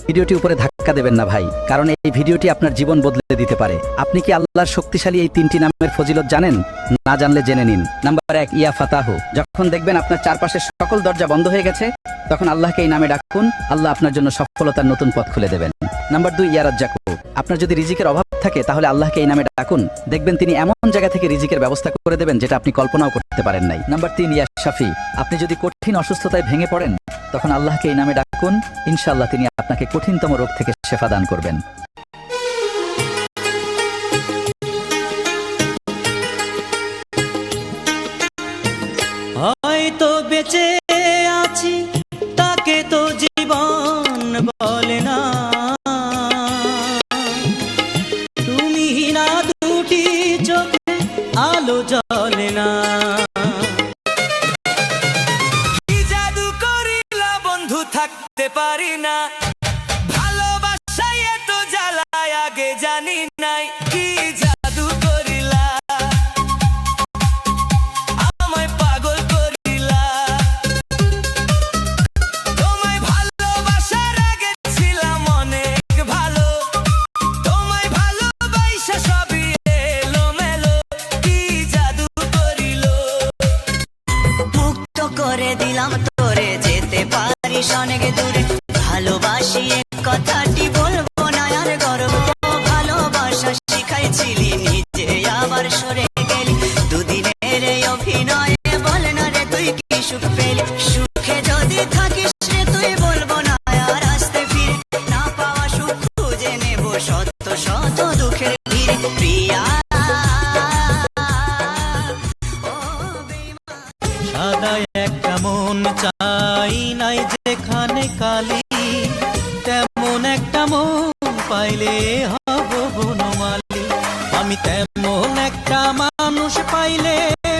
ভিডিওটি উপরে ধাক্কা দেবেন না ভাই, কারণ এই ভিডিওটি আপনার জীবন বদলে দিতে পারে। আপনি কি আল্লাহর শক্তিশালী এই 3টি নামের ফজিলত জানেন? না জানলে জেনে নিন। নাম্বার 1, ইয়া ফাতাহু। যখন দেখবেন আপনার চারপাশের সকল দরজা বন্ধ হয়ে গেছে, তখন আল্লাহকে এই নামে ডাকুন, আল্লাহ আপনার জন্য সফলতার নতুন পথ খুলে দেবেন। নাম্বার 2, ইয়া রাজ্জাকু। আপনার যদি রিজিকের অভাব থাকে তাহলে আল্লাহকে এই নামে ডাকুন, দেখবেন তিনি এমন জায়গা থেকে রিজিকের ব্যবস্থা করে দেবেন যেটা আপনি কল্পনাও করতে পারেন নাই। নাম্বার 3, ইয়া শাফি। আপনি যদি কঠিন অসুস্থতায় ভেঙে পড়েন, তখন আল্লাহকে এই নামে ডাকুন, ইনশাআল্লাহ তিনি আপনাকে কঠিনতম রোগ থেকে শেফা দান করবেন। হয়তো বেঁচে আছি তাকে তো জীবন বলে না, তুমি না দুটি চোখে আলো জ্বলে না। কি জাদু করিলা বন্ধু থাকতে পারি না, ভালোবাসায় এত জ্বালায় আগে জানি নাই। কি জাদু করিলা আমায় পাগল করিলা, তোমায় ভালোবাসার আগে ছিলাম অনেক ভালো, তোমায় ভালোবাসা সবই এলোমেলো। কি জাদু করিল, মুক্ত করে দিলাম তোরে, যেতে পারিস অনেক দূরে। ভালোবাসি এক কথাটি বলবো না আর গর্ব, ভালোবাসা শিখাইছিলি নিজে আবার সরে গেলি। দুদিনের এই অভিনয়ে বল না রে তুই কি সুখ পেলি, সুখে যদি থাকিস রে তুই বলবো না আর আসতে ফিরে। না পাওয়া সুখ খুঁজে নেব শত শত দুঃখের ভিড়ে। প্রিয়া সাদা একটা মন চাই নাই যেখানে কালি, তেমন একটা মন পাইলে হব বনমালী। আমি তেমন একটা মানুষ পাইলে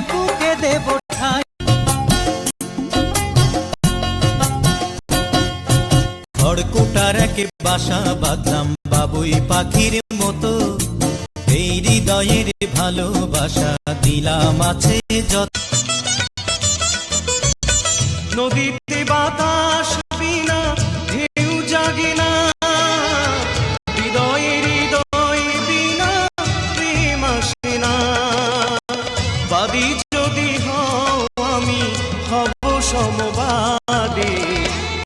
বুকে দেব ঠাই। খড়কুটার এক বাসা বাঁধলাম বাবুই পাখির মতো, এই হৃদয়ের ভালোবাসা দিলাম আছে যত। নদীতে বাতাস বিনা ঢেউ জাগে না, হৃদয়ে হৃদয় বিনা প্রেম আসে না। বাদী যদি হও আমি হব সমবাদী,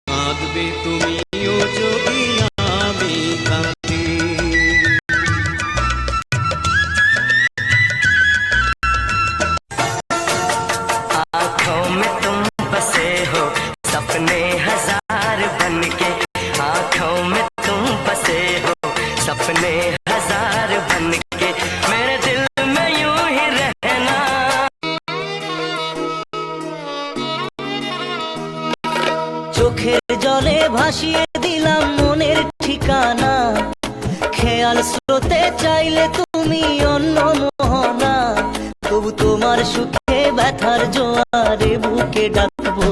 কাঁদবে তুমিও যদি আমি কাঁদি। आँखों में तुम बसे हो सपने हजार बनके, आँखों में तुम बसे हो सपने हजार बनके, मेरे दिल में यूं ही रहना। চোখের জলে ভাসিয়ে দিলাম মনের ঠিকানা, খেয়াল স্রোতে চাইলে তুমি অন্য মোহনা। তবু তোমার সুখে ব্যথার জোয়ারে বুকে ডাকবো,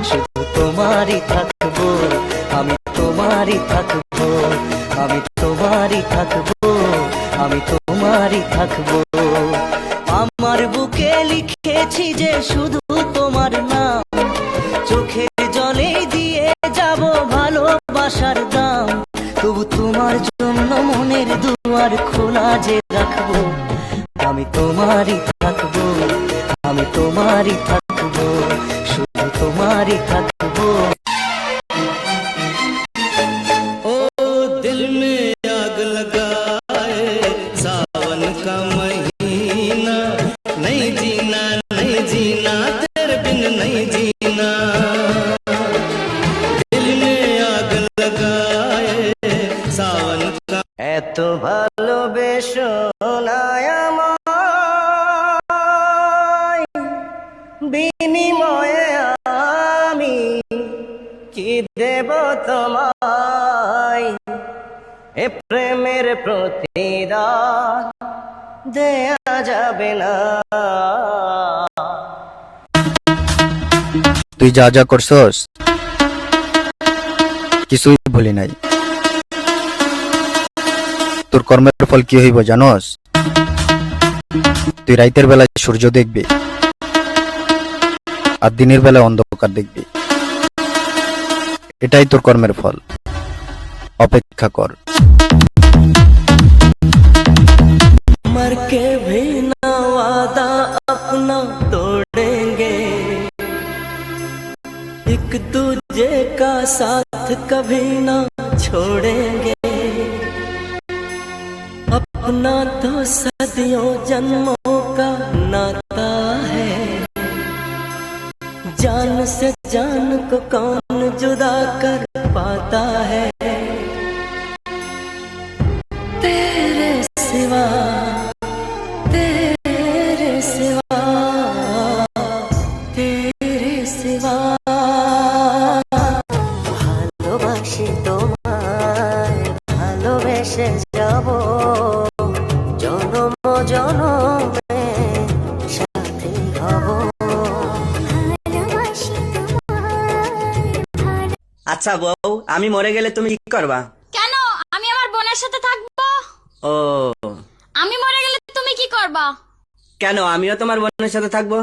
শুধু তোমারই থাকবো, আমি তোমারই থাকবো, আমি তোমারই থাকবো, আমি তোমারই থাকবো। আমার বুকে লিখেছি যে শুধু তোমার নাম, চোখের জলে দিয়ে যাব ভালোবাসার দাম। তবু তোমার জন্য মনের দুয়ার খোলা যে রাখবো, আমি তোমারই থাকবো, আমি তোমারই থাকবো, শুধু তোমারই থাকবো। ও দিল মে আগ लगाए सावन का महीना, नहीं जीना नहीं जीना तेरे बिन नहीं जीना। दिल में आग लगाए सावन का, এত ভালোবেসো না আমায়, বিনিময়ে আমি কি দেব তোমায়। এ প্রেমের প্রতিদান দেয়া যাবে না। তুই যা যা করছস কিছুই ভুলি নাই। তোর কর্মের ফল কি হইব জানোস? তুই রাতের বেলায় সূর্য দেখবি আর দিনের বেলায় অন্ধকার দেখবি, এটাই তোর কর্মের ফল। অপেক্ষা কর। मर के भी ना वादा अपना तोड़ेंगे, एक दूजे का साथ कभी ना छोड़ेंगे। अपना तो सदियों जन्मों का नाता है, जान से जान को कौन जुदा कर पाता है। तेरे सिवा तेरे सिवा तेरे सिवा ভালোবাসি তোমায়, ভালোবেসে যাব জনম জনমে সাথী হব। আচ্ছা বউ, আমি মরে গেলে তুমি কি করবা? কেন? আমি আমার বোনের সাথে থাকবো। ও, আমি মরে গেলে তুমি কি করবা? কেন? আমিও তোমার বোনের সাথে থাকবো।